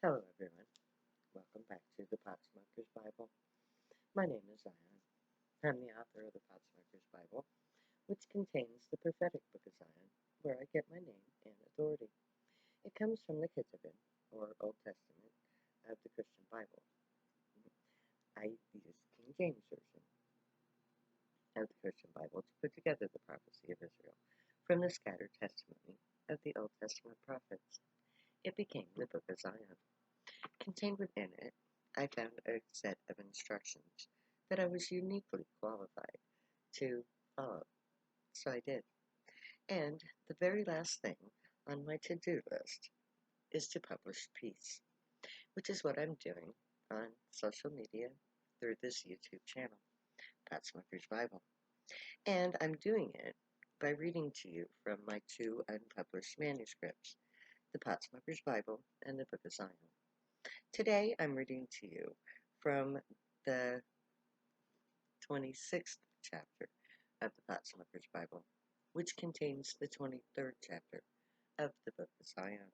Hello, everyone. Welcome back to the Potsmoker's Bible. My name is Zion. I'm the author of the Potsmoker's Bible, which contains the prophetic book of Zion, where I get my name and authority. It comes from the Ketuvim, or Old Testament, of the Christian Bible. I use King James Version of the Christian Bible to put together the prophecy of Israel from the scattered testimony of the Old Testament prophets. It became the Book of Zion. Contained within it, I found a set of instructions that I was uniquely qualified to follow, so I did. And the very last thing on my to-do list is to publish peace, which is what I'm doing on social media through this YouTube channel, Potsmoker's Bible. And I'm doing it by reading to you from my two unpublished manuscripts, the Potsmoker's Bible and the Book of Zion. Today I'm reading to you from the 26th chapter of the Potsmoker's Bible, which contains the 23rd chapter of the Book of Zion.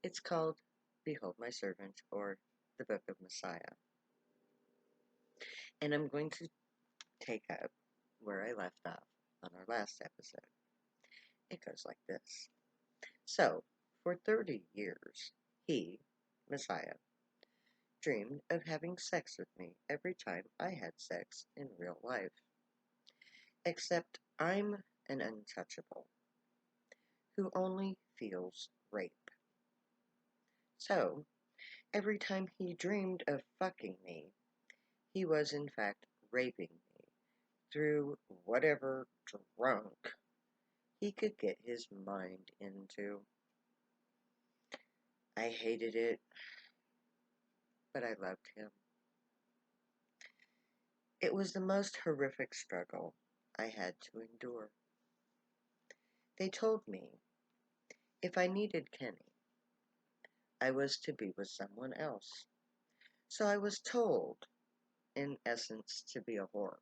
It's called Behold My Servant, or the Book of Messiah. And I'm going to take up where I left off on our last episode. It goes like this. So, for 30 years, he, Messiah, dreamed of having sex with me every time I had sex in real life. Except I'm an untouchable who only feels rape. So, every time he dreamed of fucking me, he was in fact raping me through whatever drunk he could get his mind into. I hated it, but I loved him. It was the most horrific struggle I had to endure. They told me if I needed Kenny, I was to be with someone else. So I was told, in essence, to be a whore,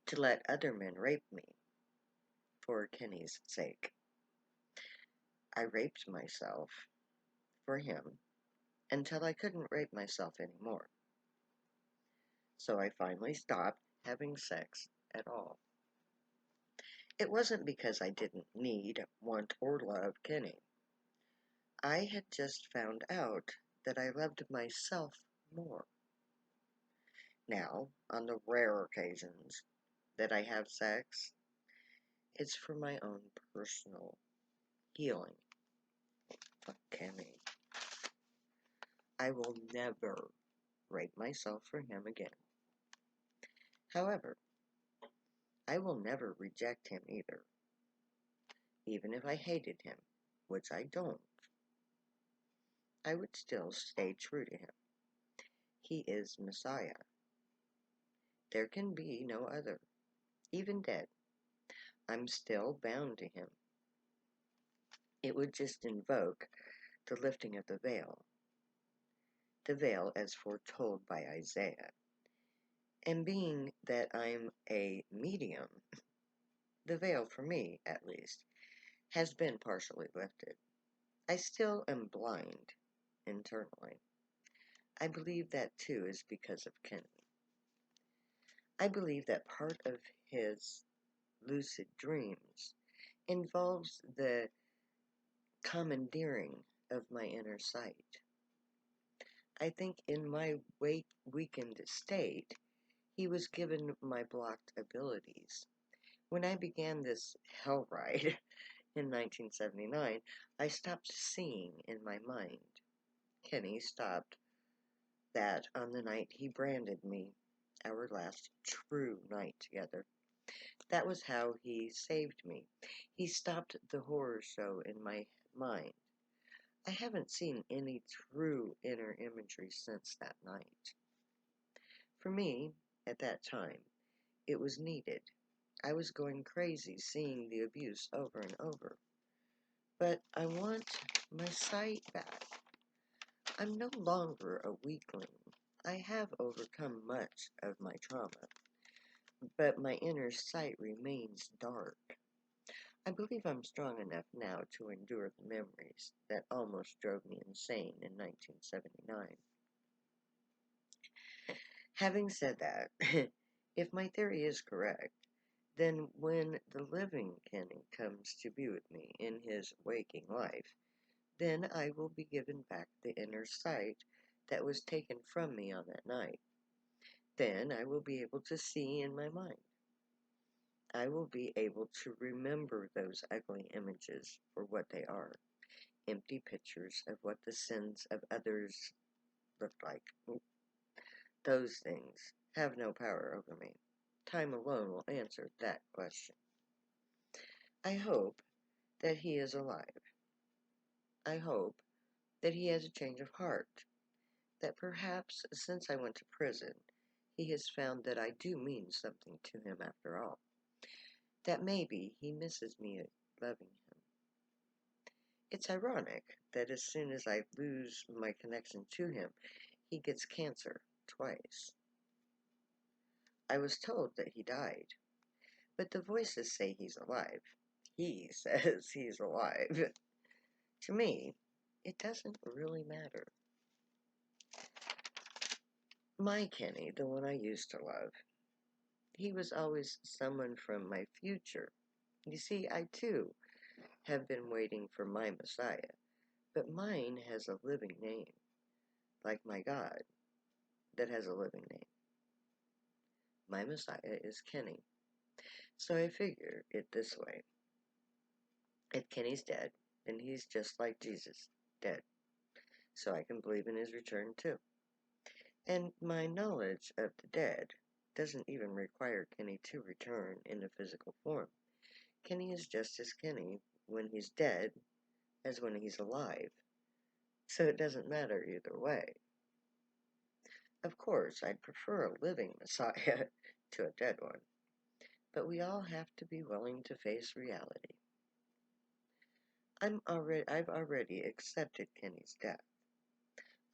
to let other men rape me for Kenny's sake. I raped myself for him until I couldn't rape myself anymore. So I finally stopped having sex at all. It wasn't because I didn't need, want, or love Kenny. I had just found out that I loved myself more. Now, on the rare occasions that I have sex, it's for my own personal healing. Fuck Kenny. I will never rape myself for him again. However, I will never reject him either. Even if I hated him, which I don't, I would still stay true to him. He is Messiah. There can be no other. Even dead, I'm still bound to him. It would just invoke the lifting of the veil as foretold by Isaiah. And being that I'm a medium, the veil, for me at least, has been partially lifted. I still am blind internally. I believe that too is because of Kenny. I believe that part of his lucid dreams involves the commandeering of my inner sight. I think in my weakened state, he was given my blocked abilities. When I began this hell ride in 1979, I stopped seeing in my mind. Kenny stopped that on the night he branded me, our last true night together. That was how he saved me. He stopped the horror show in my mind. I haven't seen any true inner imagery since that night. For me, at that time, it was needed. I was going crazy seeing the abuse over and over. But I want my sight back. I'm no longer a weakling. I have overcome much of my trauma, but my inner sight remains dark. I believe I'm strong enough now to endure the memories that almost drove me insane in 1979. Having said that, if my theory is correct, then when the living Kenny comes to be with me in his waking life, then I will be given back the inner sight that was taken from me on that night. Then I will be able to see in my mind. I will be able to remember those ugly images for what they are, empty pictures of what the sins of others looked like. Those things have no power over me. Time alone will answer that question. I hope that he is alive. I hope that he has a change of heart, that perhaps since I went to prison, he has found that I do mean something to him after all, that maybe he misses me loving him. It's ironic that as soon as I lose my connection to him, he gets cancer twice. I was told that he died, but the voices say he's alive. He says he's alive. To me, it doesn't really matter. My Kenny, the one I used to love, he was always someone from my future. You see, I too have been waiting for my Messiah, but mine has a living name, like my God that has a living name. My Messiah is Kenny. So I figure it this way. If Kenny's dead, then he's just like Jesus, dead. So I can believe in his return too. And my knowledge of the dead doesn't even require Kenny to return in a physical form. Kenny is just as Kenny when he's dead as when he's alive. So it doesn't matter either way. Of course, I'd prefer a living Messiah to a dead one. But we all have to be willing to face reality. I've already accepted Kenny's death.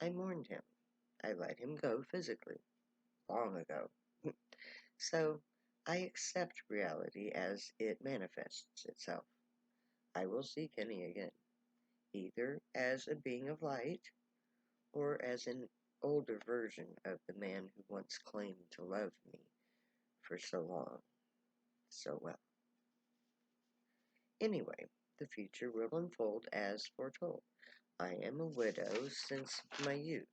I mourned him. I let him go physically, long ago. So I accept reality as it manifests itself. I will see Kenny again, either as a being of light or as an older version of the man who once claimed to love me for so long, so well. Anyway, the future will unfold as foretold. I am a widow since my youth,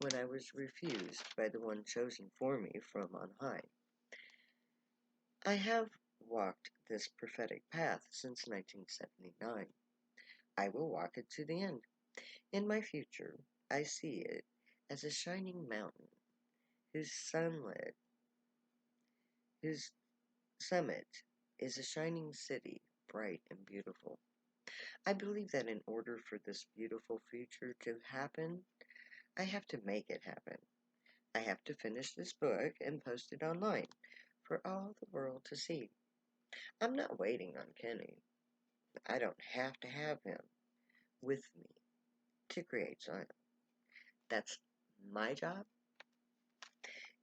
when I was refused by the one chosen for me from on high. I have walked this prophetic path since 1979. I will walk it to the end. In my future, I see it as a shining mountain whose whose summit is a shining city, bright and beautiful. I believe that in order for this beautiful future to happen, I have to make it happen. I have to finish this book and post it online for all the world to see. I'm not waiting on Kenny. I don't have to have him with me to create Zion. That's my job.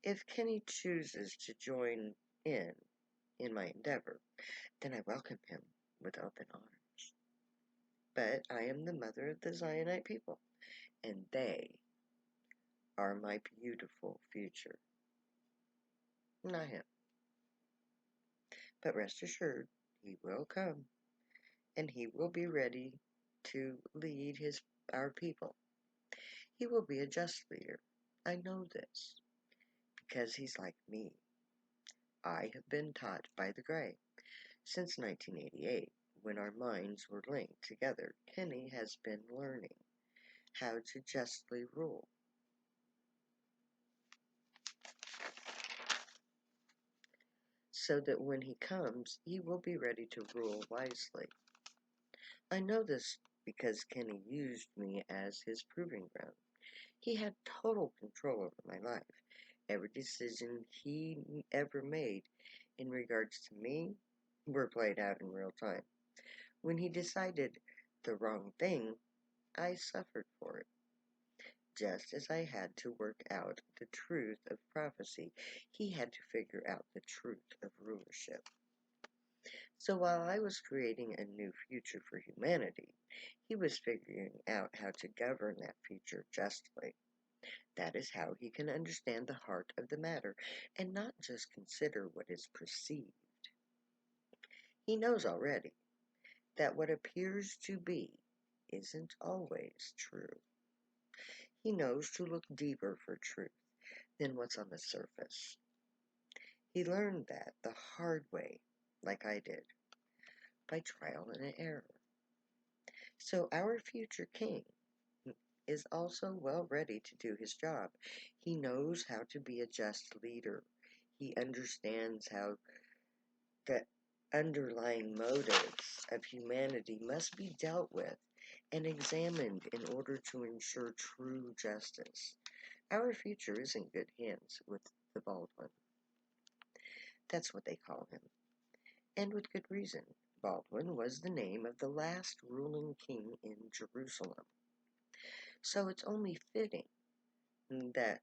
If Kenny chooses to join in my endeavor, then I welcome him with open arms. But I am the mother of the Zionite people, and they are my beautiful future, not him. But rest assured, he will come, and he will be ready to lead our people. He will be a just leader. I know this, because he's like me. I have been taught by the Gray. Since 1988, when our minds were linked together, Kenny has been learning how to justly rule. So that when he comes, he will be ready to rule wisely. I know this because Kenny used me as his proving ground. He had total control over my life. Every decision he ever made in regards to me were played out in real time. When he decided the wrong thing, I suffered for it. Just as I had to work out the truth of prophecy, he had to figure out the truth of rulership. So while I was creating a new future for humanity, he was figuring out how to govern that future justly. That is how he can understand the heart of the matter and not just consider what is perceived. He knows already that what appears to be isn't always true. He knows to look deeper for truth than what's on the surface. He learned that the hard way, like I did, by trial and error. So our future king is also well ready to do his job. He knows how to be a just leader. He understands how the underlying motives of humanity must be dealt with and examined in order to ensure true justice. Our future is in good hands with the Baldwin. That's what they call him. And with good reason. Baldwin was the name of the last ruling king in Jerusalem. So it's only fitting that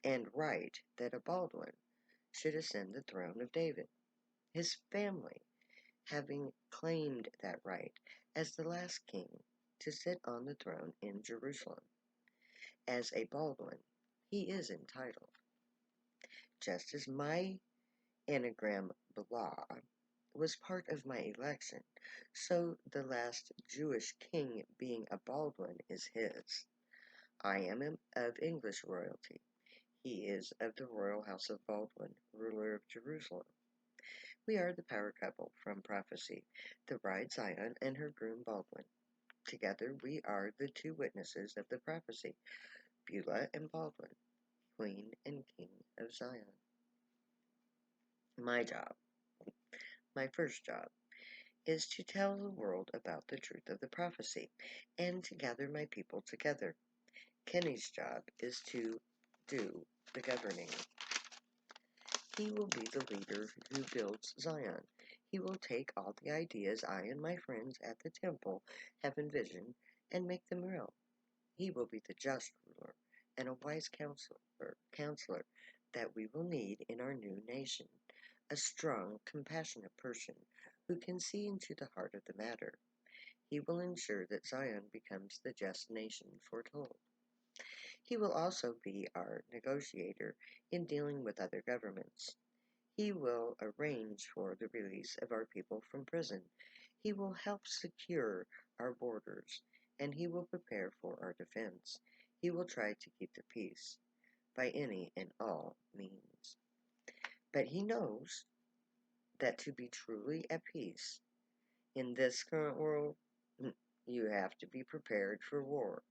and right that a Baldwin should ascend the throne of David, his family having claimed that right as the last king to sit on the throne in Jerusalem. As a Baldwin, he is entitled. Just as my anagram Blah was part of my election, so the last Jewish king being a Baldwin is his. I am of English royalty. He is of the royal house of Baldwin, ruler of Jerusalem. We are the power couple from prophecy, the bride Zion and her groom Baldwin. Together we are the two witnesses of the prophecy, Beulah and Baldwin, queen and king of Zion. My job, my first job, is to tell the world about the truth of the prophecy and to gather my people together. Kenny's job is to do the governing. He will be the leader who builds Zion. He will take all the ideas I and my friends at the temple have envisioned and make them real. He will be the just ruler and a wise counselor that we will need in our new nation, a strong, compassionate person who can see into the heart of the matter. He will ensure that Zion becomes the just nation foretold. He will also be our negotiator in dealing with other governments. He will arrange for the release of our people from prison. He will help secure our borders, and he will prepare for our defense. He will try to keep the peace by any and all means. But he knows that to be truly at peace in this current world, you have to be prepared for war.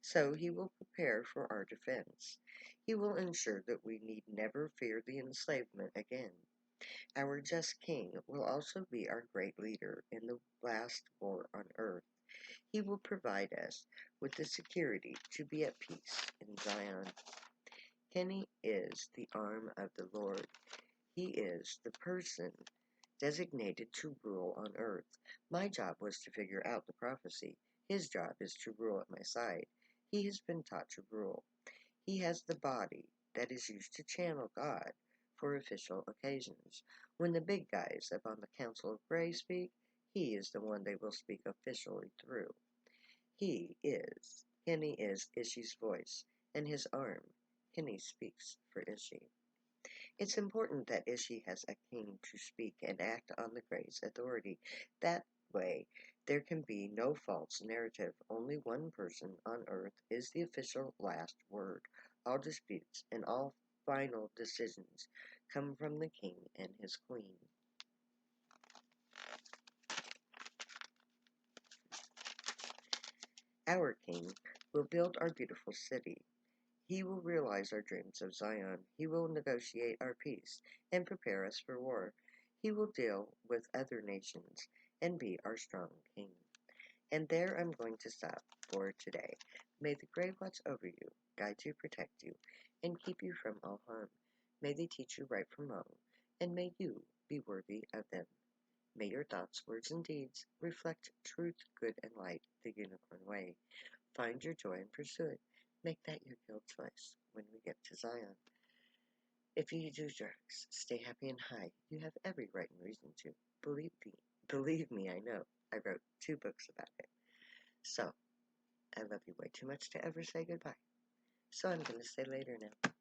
So he will prepare for our defense. He will ensure that we need never fear the enslavement again. Our just king will also be our great leader in the last war on earth. He will provide us with the security to be at peace in Zion. Kenny is the arm of the Lord. He is the person designated to rule on earth. My job was to figure out the prophecy. His job is to rule at my side. He has been taught to rule. He has the body that is used to channel God for official occasions. When the big guys up on the Council of Gray speak, he is the one they will speak officially through. Kenny is Ishi's voice, and his arm. Kenny speaks for Ishi. It's important that Ishi has a king to speak and act on the Gray's authority. That way, there can be no false narrative. Only one person on earth is the official last word. All disputes and all final decisions come from the king and his queen. Our king will build our beautiful city. He will realize our dreams of Zion. He will negotiate our peace and prepare us for war. He will deal with other nations and be our strong king. And there I'm going to stop for today. May the Gray watch over you, guide you, protect you, and keep you from all harm. May they teach you right from wrong, and may you be worthy of them. May your thoughts, words, and deeds reflect truth, good, and light, the unicorn way. Find your joy and pursue it. Make that your guild choice when we get to Zion. If you do drugs, stay happy and high. You have every right and reason to. Believe me, I know. I wrote 2 books about it. So, I love you way too much to ever say goodbye. So I'm going to say later now.